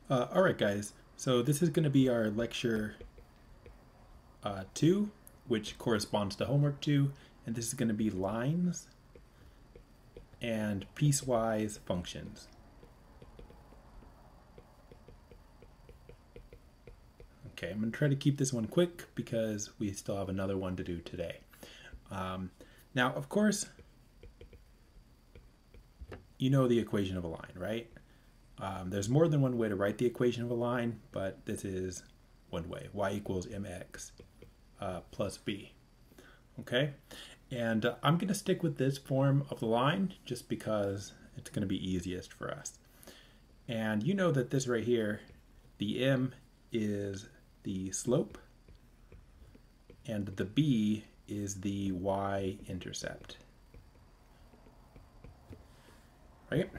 All right, guys. So this is going to be our lecture 2, which corresponds to homework 2, and this is going to be lines and piecewise functions. Okay, I'm going to try to keep this one quick because we still have another one to do today. Now, of course, you know the equation of a line, right? There's more than one way to write the equation of a line, but this is one way. Y equals mx plus b. Okay? And I'm going to stick with this form of the line just because it's going to be easiest for us. And you know that this right here, the m is the slope, and the b is the y-intercept. Right?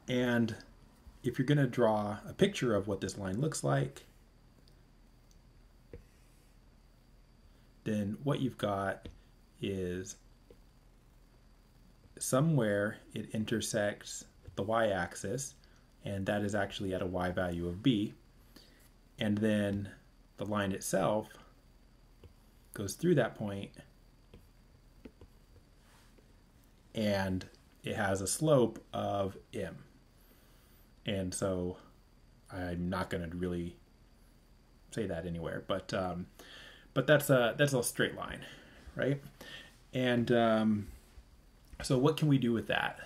And if you're going to draw a picture of what this line looks like, then what you've got is somewhere it intersects the y-axis, and that is actually at a y value of b, and then the line itself goes through that point, and it has a slope of m. And so I'm not going to really say that anywhere, but that's a straight line, right? And so what can we do with that?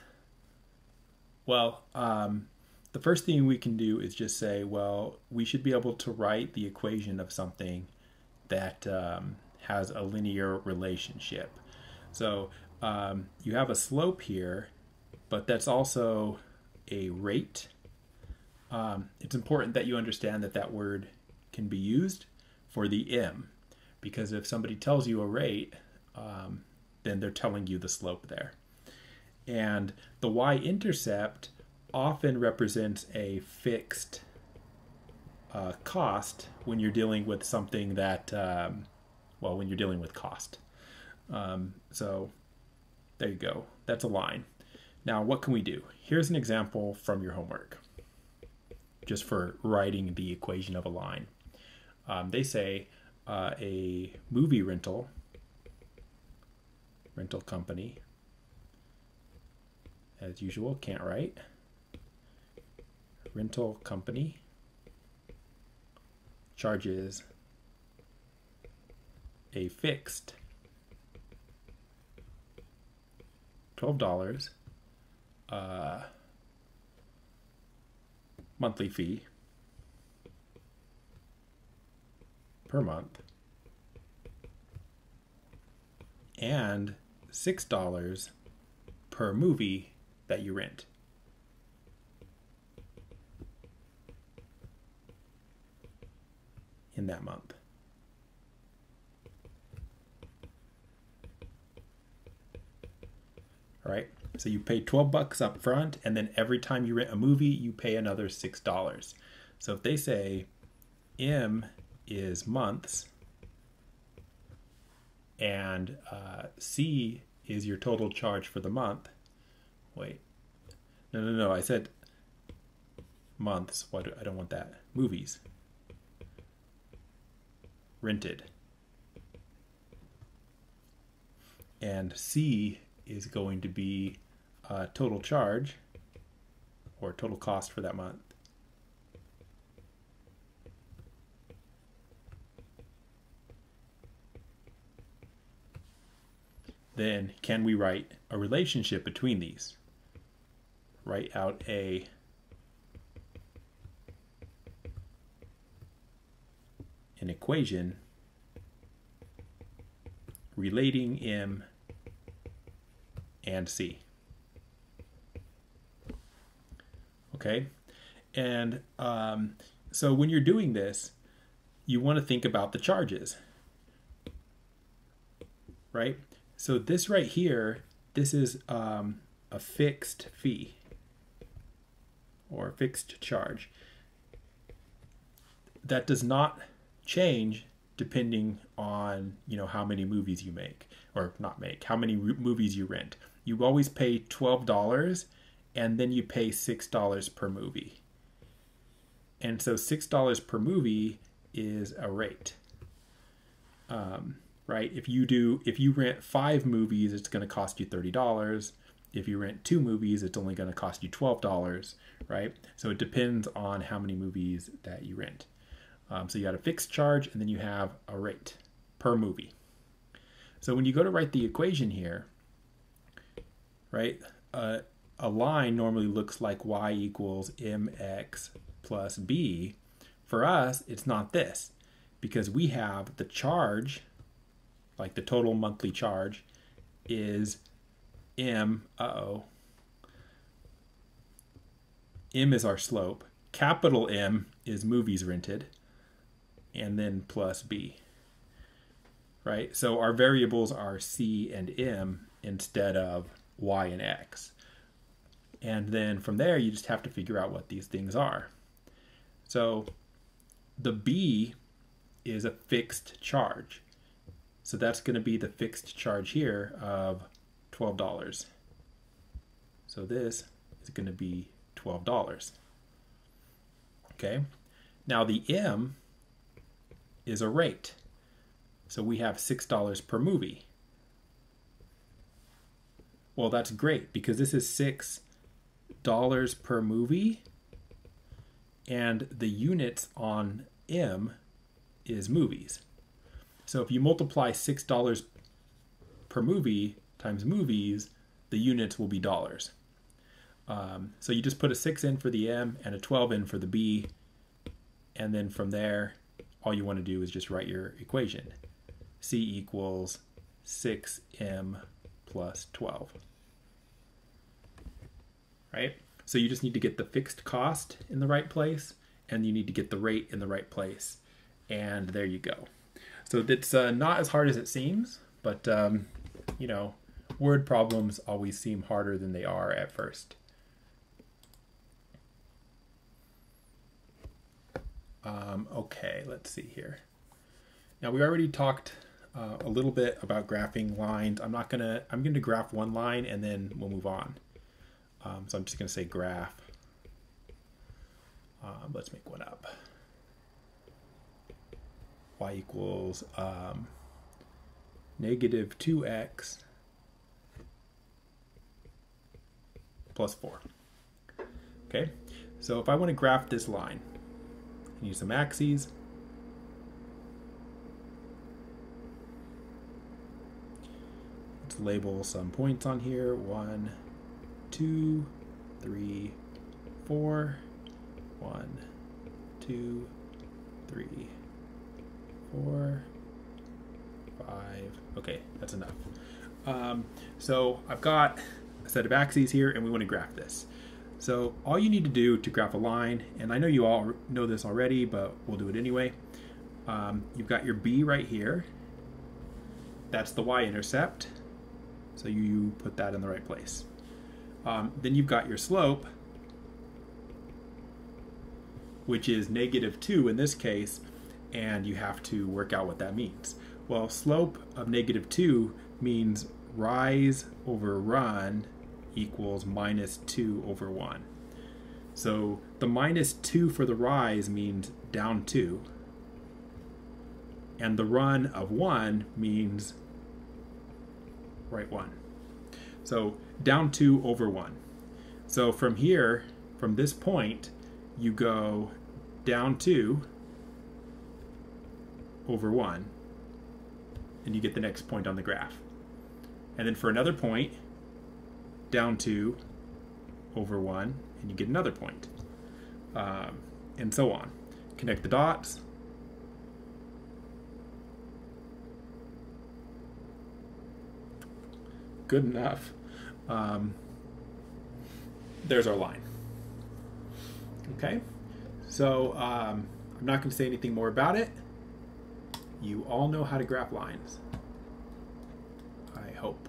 Well, the first thing we can do is just say, well, we should be able to write the equation of something that has a linear relationship. So you have a slope here, but that's also a rate. It's important that you understand that that word can be used for the m, because if somebody tells you a rate, then they're telling you the slope there. And the y-intercept often represents a fixed cost when you're dealing with something that, well, when you're dealing with cost. So there you go. That's a line. Now, what can we do? Here's an example from your homework, just for writing the equation of a line. They say a movie rental company, as usual, can't write. Rental company charges a fixed $12 monthly fee per month and $6 per movie that you rent. In that month. All right, so you pay 12 bucks up front, and then every time you rent a movie, you pay another $6. So if they say M is months and C is your total charge for the month. Wait, no, I said months. I don't want that. Movies. Rented. And C is going to be total charge or total cost for that month. Then can we write a relationship between these? Write out an equation relating M and C. Okay, and so when you're doing this, you want to think about the charges, right? So this right here, this is a fixed fee or fixed charge that does not change depending on, you know, how many movies you make, or not make, how many movies you rent. You always pay $12 and then you pay $6 per movie. And so $6 per movie is a rate. Right? If you rent 5 movies, it's going to cost you $30. If you rent 2 movies, it's only going to cost you $12, right? So it depends on how many movies that you rent. So you got a fixed charge, and then you have a rate per movie. So when you go to write the equation here, right, a line normally looks like y equals mx plus b. For us, it's not this, because we have the charge, like the total monthly charge, is M is our slope. Capital M is movies rented, and then plus B. Right? So our variables are C and M instead of Y and X. And then from there, you just have to figure out what these things are. So the B is a fixed charge. So that's going to be the fixed charge here of $12. So this is going to be $12. Okay. Now the M is a rate. So we have $6 per movie. Well, that's great because this is $6 per movie, and the units on M is movies. So if you multiply $6 per movie times movies, the units will be dollars. So you just put a 6 in for the M and a 12 in for the B, and then from there, all you want to do is just write your equation. C equals 6M plus 12. Right? So you just need to get the fixed cost in the right place, and you need to get the rate in the right place. And there you go. So it's not as hard as it seems, but you know, word problems always seem harder than they are at first. Okay, let's see here. Now we already talked a little bit about graphing lines. I'm going to graph one line and then we'll move on. So I'm just going to say graph. Let's make one up. Y equals negative 2x plus 4. Okay, so if I want to graph this line, I use some axes. Let's label some points on here. 1, 2, 3, 4. 1, 2, 3, 4, 5. Okay, that's enough. So I've got a set of axes here, and we want to graph this. So all you need to do to graph a line, and I know you all know this already, but we'll do it anyway. You've got your B right here. That's the y-intercept. So you put that in the right place. Then you've got your slope, which is negative 2 in this case, and you have to work out what that means. Well, slope of negative 2 means rise over run equals minus 2 over 1. So the minus 2 for the rise means down 2, and the run of 1 means right 1. So down 2 over 1. So from here, from this point, you go down 2 over 1, and you get the next point on the graph. And then for another point, down 2 over 1, and you get another point. And so on. Connect the dots. Good enough. There's our line. Okay, so I'm not going to say anything more about it. You all know how to graph lines, I hope.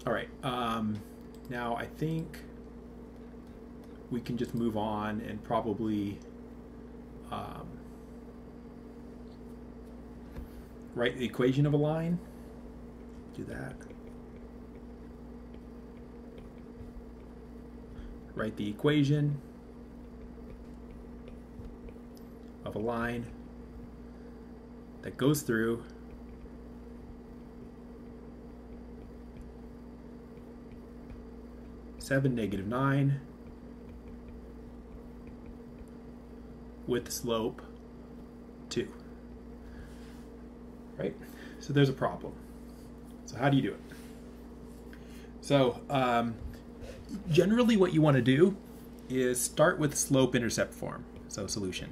All right, now I think we can just move on and probably write the equation of a line. do that. Write the equation of a line that goes through (7, -9) with slope 2. Right? So there's a problem. So how do you do it? So generally what you want to do is start with slope-intercept form. So solution.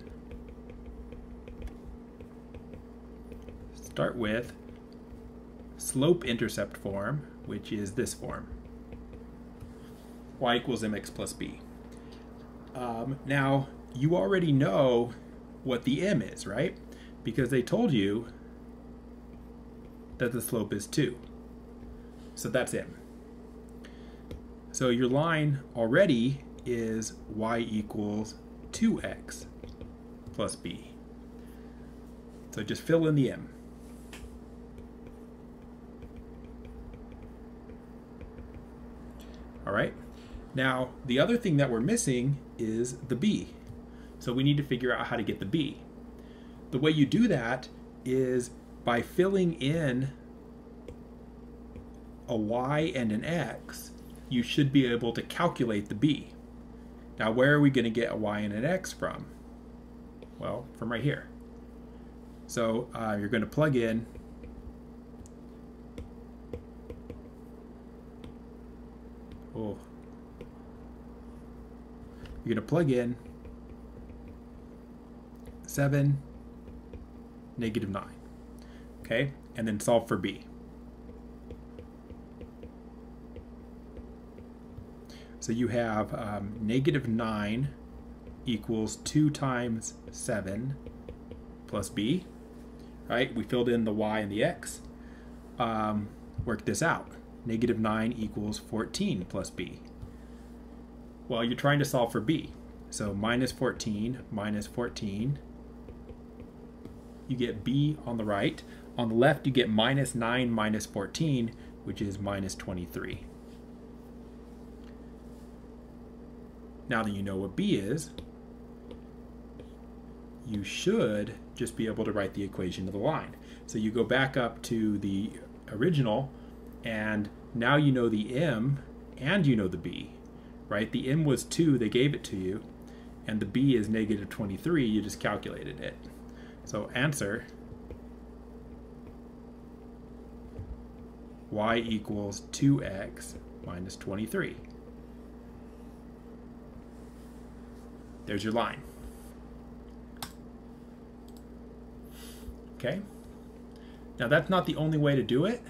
Start with slope-intercept form, which is this form. Y equals mx plus b. Now, you already know what the m is, right? Because they told you that the slope is 2. So that's m. So your line already is y equals 2x plus b. So just fill in the m. All right. Now, the other thing that we're missing is the b. So we need to figure out how to get the b. The way you do that is by filling in a y and an x, you should be able to calculate the b. Now, where are we going to get a y and an x from? Well, from right here. So you're going to plug in you're going to plug in 7, -9. Okay, and then solve for b. So you have -9 equals 2 times 7 plus b. Right? We filled in the y and the x. Work this out. -9 equals 14 plus b. Well, you're trying to solve for b. So -14 minus 14. You get b on the right. On the left, you get -9 minus 14, which is -23. Now that you know what b is, you should just be able to write the equation of the line. So you go back up to the original, and now you know the m and you know the b, right? The m was 2, they gave it to you, and the b is -23, you just calculated it. So answer, y equals 2x minus 23. There's your line. Okay. Now that's not the only way to do it,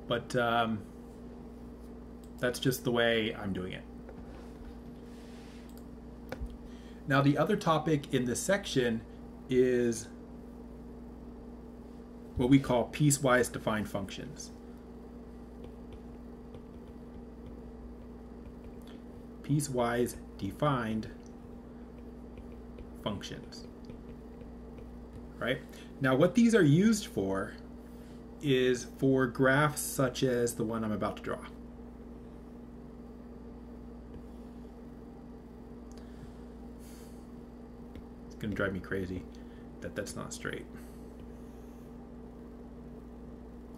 but that's just the way I'm doing it. Now the other topic in this section is what we call piecewise defined functions. Piecewise defined functions. Right? Now what these are used for is for graphs such as the one I'm about to draw. It's going to drive me crazy that that's not straight.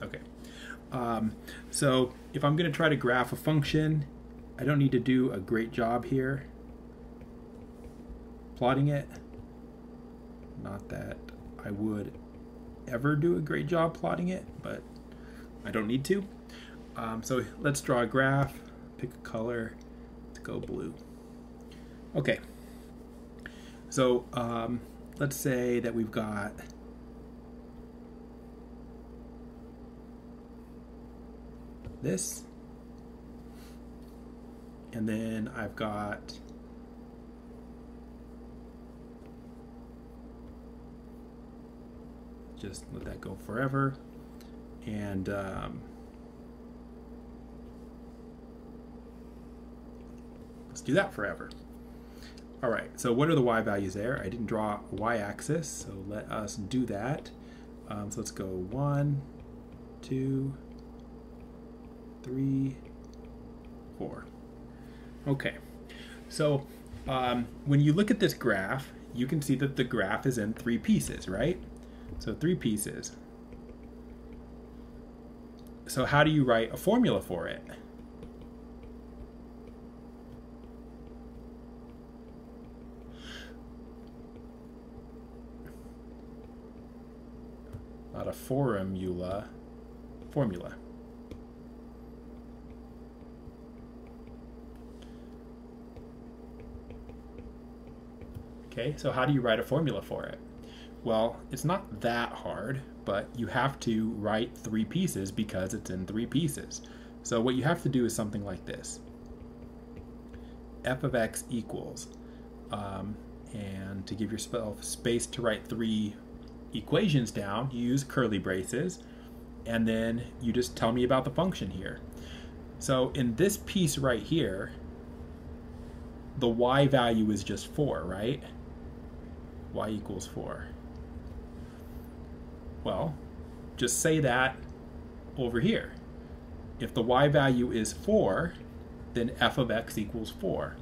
Okay. So if I'm going to try to graph a function, I don't need to do a great job here plotting it. Not that I would ever do a great job plotting it, but I don't need to. So let's draw a graph, pick a color, let's go blue. Okay, so let's say that we've got this, and then I've got just let that go forever, and let's do that forever. All right, so what are the y values there? I didn't draw a y-axis, so let us do that. So let's go 1, 2, 3, 4. Okay, so when you look at this graph, you can see that the graph is in 3 pieces, right? So 3 pieces. So how do you write a formula for it? Not a formula. Okay, so how do you write a formula for it? Well, it's not that hard, but you have to write 3 pieces because it's in 3 pieces. So what you have to do is something like this. F of x equals, and to give yourself space to write 3 equations down, you use curly braces, and then you just tell me about the function here. So in this piece right here, the y value is just 4, right? Y equals 4. Well, just say that over here. If the y value is 4, then f of x equals 4.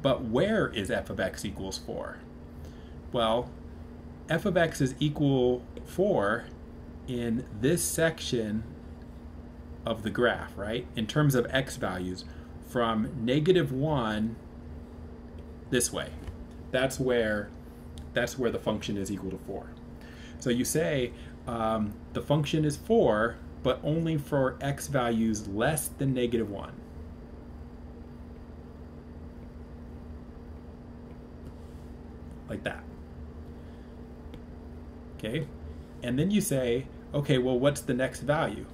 But where is f of x equals 4? Well, f of x is equal 4 in this section of the graph, right? In terms of x values, from -1 this way. That's where the function is equal to 4. So you say the function is 4, but only for x values less than -1. Like that. Okay, and then you say, okay, well, what's the next value?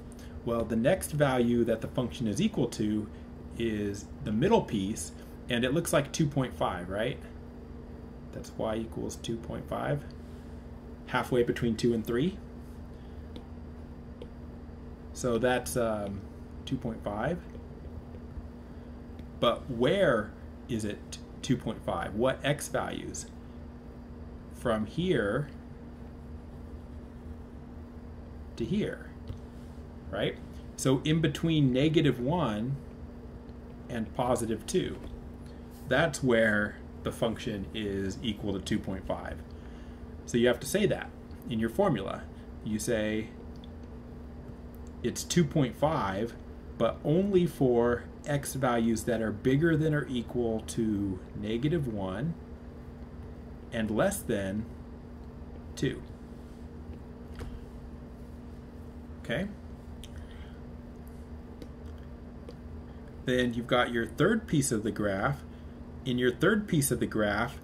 Well, the next value that the function is equal to is the middle piece, and it looks like 2.5, right? That's y equals 2.5, halfway between 2 and 3. So that's 2.5. But where is it 2.5? What x values? From here to here, right? So in between -1 and +2, that's where the function is equal to 2.5. So you have to say that in your formula. You say it's 2.5, but only for x values that are bigger than or equal to -1 and less than 2. Okay? Then you've got your third piece of the graph. In your third piece of the graph,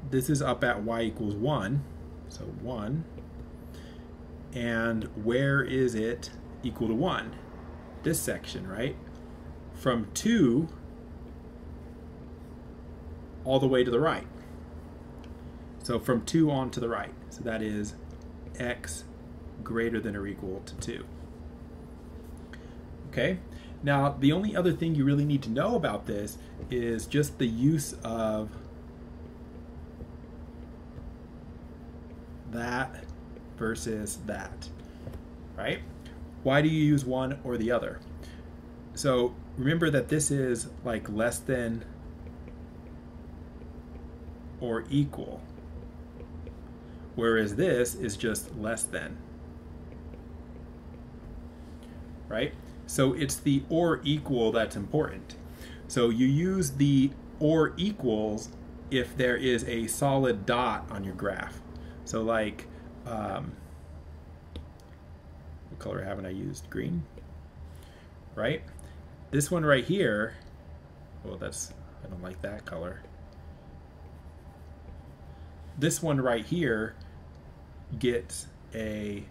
this is up at y equals 1, so 1. And where is it equal to 1? This section, right? From 2 all the way to the right. So from 2 on to the right. So that is x greater than or equal to 2. Okay? Now, the only other thing you really need to know about this is just the use of that versus that, right? Why do you use one or the other? So remember that this is like less than or equal, whereas this is just less than, right? So it's the or equal that's important. So you use the or equals if there is a solid dot on your graph. So like, what color haven't I used? Green, right? This one right here, well, I don't like that color. This one right here gets a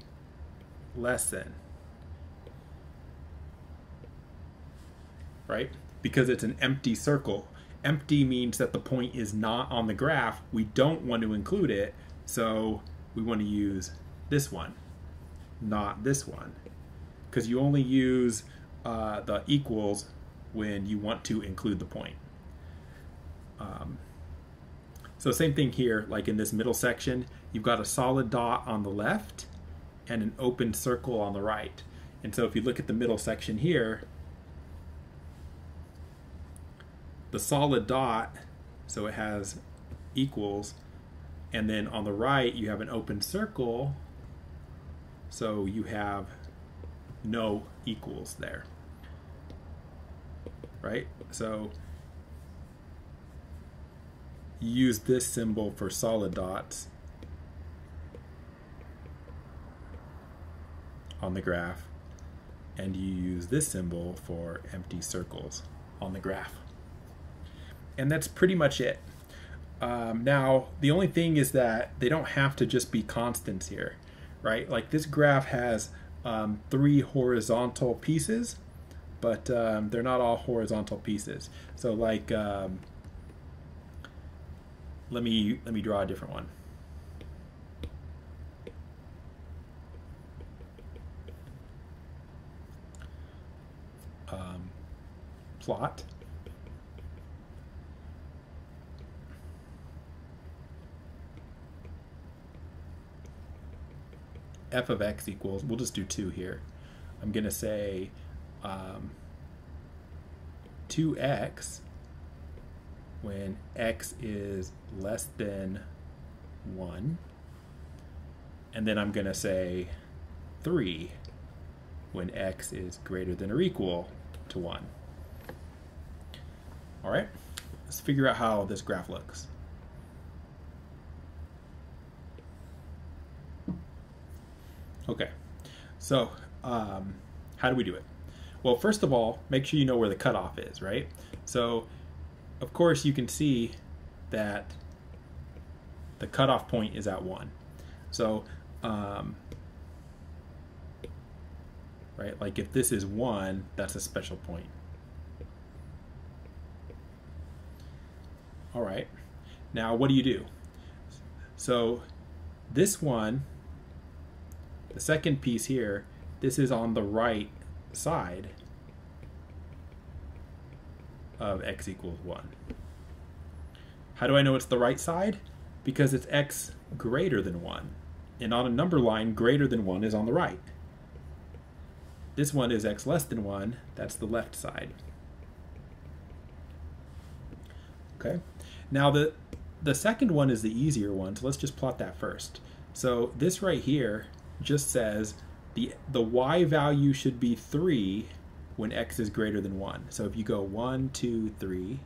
less than, right? Because it's an empty circle. Empty means that the point is not on the graph. We don't want to include it, so we want to use this one, not this one, because you only use the equals when you want to include the point. So same thing here, like in this middle section, you've got a solid dot on the left, and an open circle on the right. And so if you look at the middle section here, the solid dot, so it has equals, and then on the right you have an open circle, so you have no equals there, right? So you use this symbol for solid dots on the graph, and you use this symbol for empty circles on the graph. And that's pretty much it. Now, the only thing is that they don't have to just be constants here, right? Like this graph has 3 horizontal pieces, but they're not all horizontal pieces. So like, let me draw a different one. Plot. F of x equals, we'll just do 2 here. I'm going to say 2x when x is less than 1. And then I'm going to say 3 when x is greater than or equal to 1. All right, let's figure out how this graph looks. Okay, so how do we do it? Well, first of all, make sure you know where the cutoff is, right? So, of course, you can see that the cutoff point is at 1. So, right, like if this is 1, that's a special point. All right, now what do you do? So, this one, the second piece here, this is on the right side of x equals 1. How do I know it's the right side? Because it's x greater than 1. And on a number line, greater than 1 is on the right. This one is x less than 1, that's the left side. Okay, now the second one is the easier one, so let's just plot that first. So this right here just says the y value should be 3 when x is greater than 1. So if you go 1, 2, 3,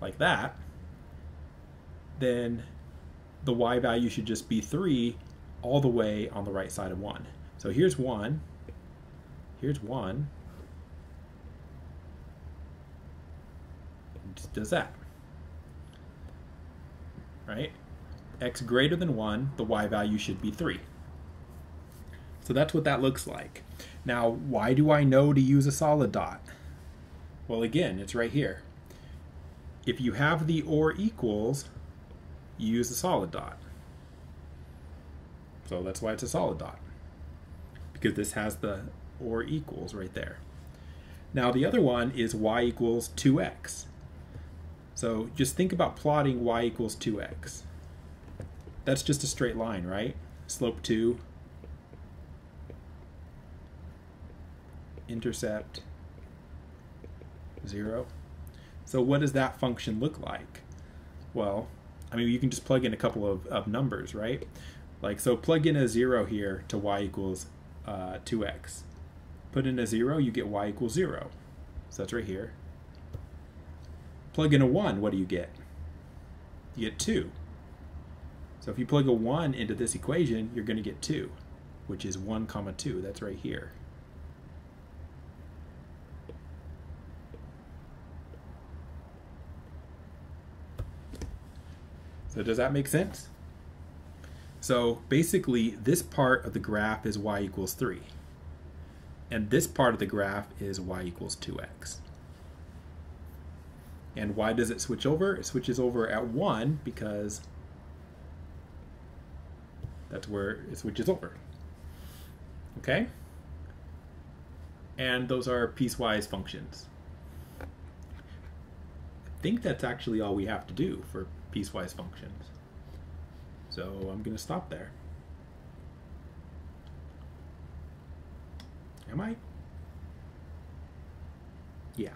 like that, then the y value should just be 3 all the way on the right side of 1. So here's 1, here's 1, it just does that, right? X greater than 1, the y value should be 3. So that's what that looks like. Now, why do I know to use a solid dot? Well, again, it's right here. If you have the or equals, you use the solid dot. So that's why it's a solid dot, because this has the or equals right there. Now, the other one is y equals 2x. So just think about plotting y equals 2x. That's just a straight line, right? Slope 2, intercept 0. So what does that function look like? Well, I mean, you can just plug in a couple of numbers, right? Like, so plug in a 0 here to y equals 2x. Put in a 0, you get y equals 0. So that's right here. Plug in a 1, what do you get? You get 2. So if you plug a 1 into this equation, you're going to get 2, which is 1 comma 2. That's right here. So does that make sense? So basically, this part of the graph is y equals 3. And this part of the graph is y equals 2x. And why does it switch over? It switches over at 1 because that's where it switches over. Okay? And those are piecewise functions. I think that's actually all we have to do for piecewise functions. So I'm going to stop there. Am I? Yeah.